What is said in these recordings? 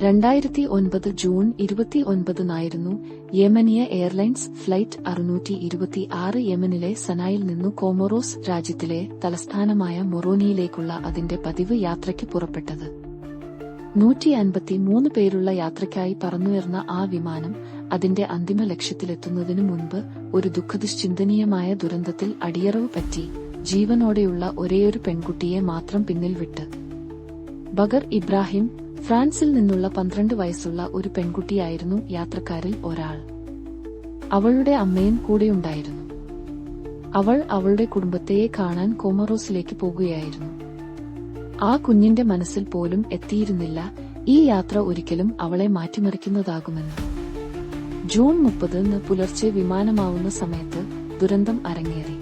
2009 June 29-നായിരുന്നു യെമനിയ airlines flight 626 യെമനിലെ സനായിൽ നിന്നു Comoros രാജ്യത്തിലെ തലസ്ഥാനമായ മൊറോനിയിലേക്കുള്ള അതിന്റെ പതിവ് യാത്രയ്ക്ക് പുറപ്പെട്ടത്. 153 പേരുള്ള യാത്രയ്ക്കായി പറന്നുയർന്ന ആ വിമാനം അതിന്റെ അന്തിമ ലക്ഷ്യത്തിലെത്തുന്നതിനു മുൻപ് ഒരു ദുഃഖദുശ്ചിന്തനീയമായ ദുരന്തത്തിൽ അടിയറവ് പറ്റി ജീവനോടെയുള്ള ഒരേയൊരു പെൺകുട്ടിയെ മാത്രം പിന്നിൽ വിട്ട്. ബഗർ ഇബ്രാഹിം ഫ്രാൻസിൽ നിന്നുള്ള 12 വയസ്സുള്ള ഒരു പെൺകുട്ടിയായിരുന്നു യാത്രക്കാരിൽ ഒരാൾ. അവളുടെ അമ്മയും കൂടെയുണ്ടായിരുന്നു. അവൾ അവളുടെ കുടുംബത്തെയെ കാണാൻ കോമോറോസിലേക്ക് പോകുകയായിരുന്നു. ആ കുഞ്ഞിന്റെ മനസ്സിൽ പോലും എത്തിയിരുന്നില്ല ഈ യാത്ര ഒരിക്കലും അവളെ മാറ്റിമറിക്കുന്നതാകുമെന്ന്. ജൂൺ 30 പുലർച്ചെ വിമാനമാവുന്ന സമയത്ത് ദുരന്തം അരങ്ങേറി.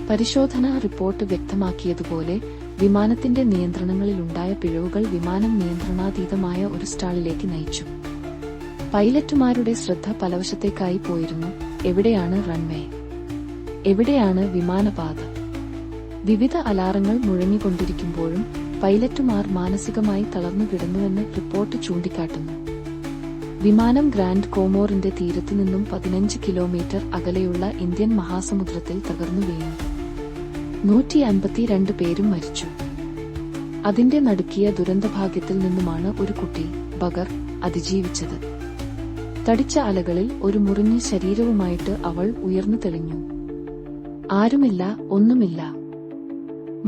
പരിശോധനാ റിപ്പോർട്ട് വ്യക്തമാക്കിയതുപോലെ വിമാനത്തിന്റെ നിയന്ത്രണങ്ങളിലുണ്ടായ പിഴവുകൾ വിമാനം നിയന്ത്രണാതീതമായ ഒരു സ്റ്റാളിലേക്ക് നയിച്ചു. പൈലറ്റുമാരുടെ ശ്രദ്ധ പലവശത്തേക്കായി പോയിരുന്നു. എവിടെയാണ് റൺവേ? എവിടെയാണ് വിമാനപാത? വിവിധ അലാറങ്ങൾ മുഴങ്ങിക്കൊണ്ടിരിക്കുമ്പോഴും പൈലറ്റുമാർ മാനസികമായി തളർന്നു കിടന്നുവെന്ന് റിപ്പോർട്ട് ചൂണ്ടിക്കാട്ടുന്നു. വിമാനം ഗ്രാൻഡ് കോമോറിന്റെ തീരത്തു നിന്നും 15 കിലോമീറ്റർ അകലെയുള്ള ഇന്ത്യൻ മഹാസമുദ്രത്തിൽ തകർന്നു വീണു. 152 പേരും മരിച്ചു. അതിന്റെ നടുക്കിയ ദുരന്തഭാഗ്യത്തിൽ നിന്നുമാണ് ഒരു കുട്ടി, ബഗർ, അതിജീവിച്ചത്. തടിച്ച അലകളിൽ ഒരു മുറിഞ്ഞ ശരീരവുമായിട്ട് അവൾ ഉയർന്നു തെളിഞ്ഞു. ആരുമില്ല, ഒന്നുമില്ല.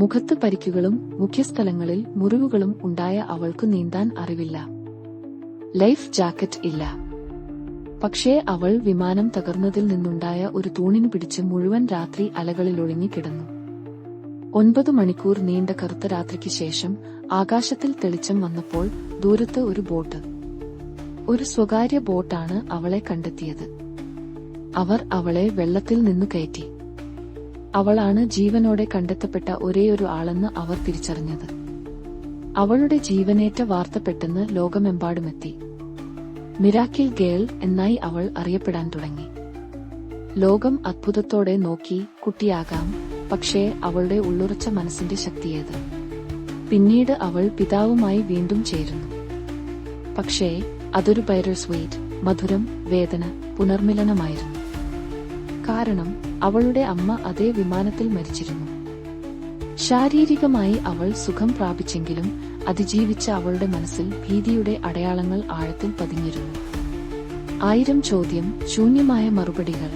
മുഖത്ത് പരിക്കുകളും മുഖ്യസ്ഥലങ്ങളിൽ മുറിവുകളും ഉണ്ടായ അവൾക്ക് നീന്താൻ അറിവില്ല. ലൈഫ് ജാക്കറ്റ് ഇല്ല. പക്ഷേ അവൾ വിമാനം തകർന്നതിൽ നിന്നുണ്ടായ ഒരു തൂണിനു പിടിച്ച് മുഴുവൻ രാത്രി അലകളിലൊളിഞ്ഞു കിടന്നു. 9 മണിക്കൂർ നീണ്ട കറുത്ത രാത്രിക്ക് ശേഷം ആകാശത്തിൽ തെളിച്ചം വന്നപ്പോൾ ദൂരത്ത് ഒരു ബോട്ട്, ഒരു സ്വകാര്യ ബോട്ടാണ് അവളെ കണ്ടെത്തിയത്. അവർ അവളെ വെള്ളത്തിൽ നിന്നു കയറ്റി. അവളാണ് ജീവനോടെ കണ്ടെത്തപ്പെട്ട ഒരേയൊരു ആളെന്ന് അവർ തിരിച്ചറിഞ്ഞത്. അവളുടെ ജീവനേറ്റ വാർത്ത പെട്ടെന്ന് ലോകമെമ്പാടുമെത്തി. മിറാക്കിൾ ഗേൾ എന്നായി അവൾ അറിയപ്പെടാൻ തുടങ്ങി. ലോകം അത്ഭുതത്തോടെ നോക്കി. കുട്ടിയാകാം, പക്ഷേ അവളുടെ ഉള്ളുറച്ച മനസ്സിന്റെ ശക്തിയേത്? പിന്നീട് അവൾ പിതാവുമായി വീണ്ടും ചേരുന്നു. പക്ഷേ അതൊരു ബൈറ്റർസ്വീറ്റ്, മധുരം, വേദന, പുനർമിലനമായിരുന്നു. കാരണം അവളുടെ അമ്മ അതേ വിമാനത്തിൽ മരിച്ചിരുന്നു. ശാരീരികമായി അവൾ സുഖം പ്രാപിച്ചെങ്കിലും അതിജീവിച്ച അവളുടെ മനസ്സിൽ ഭീതിയുടെ അടയാളങ്ങൾ ആഴത്തിൽ പതിഞ്ഞിരുന്നു. 1000 ചോദ്യം, ശൂന്യമായ മറുപടികൾ.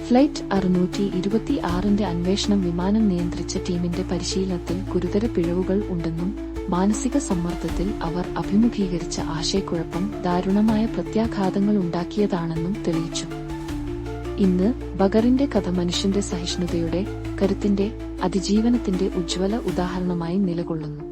ഫ്ലൈറ്റ് 626ന്റെ അന്വേഷണം വിമാനം നിയന്ത്രിച്ച ടീമിന്റെ പരിശീലനത്തിൽ ഗുരുതര പിഴവുകൾ ഉണ്ടെന്നും മാനസിക സമ്മർദ്ദത്തിൽ അവർ അഭിമുഖീകരിച്ച ആശയക്കുഴപ്പം ദാരുണമായ പ്രത്യാഘാതങ്ങൾ ഉണ്ടാക്കിയതാണെന്നും തെളിയിച്ചു. ഇന്ന് ബഗറിന്റെ കഥ മനുഷ്യന്റെ സഹിഷ്ണുതയുടെ, കരുത്തിന്റെ, അതിജീവനത്തിന്റെ ഉജ്ജ്വല ഉദാഹരണമായി നിലകൊള്ളുന്നു.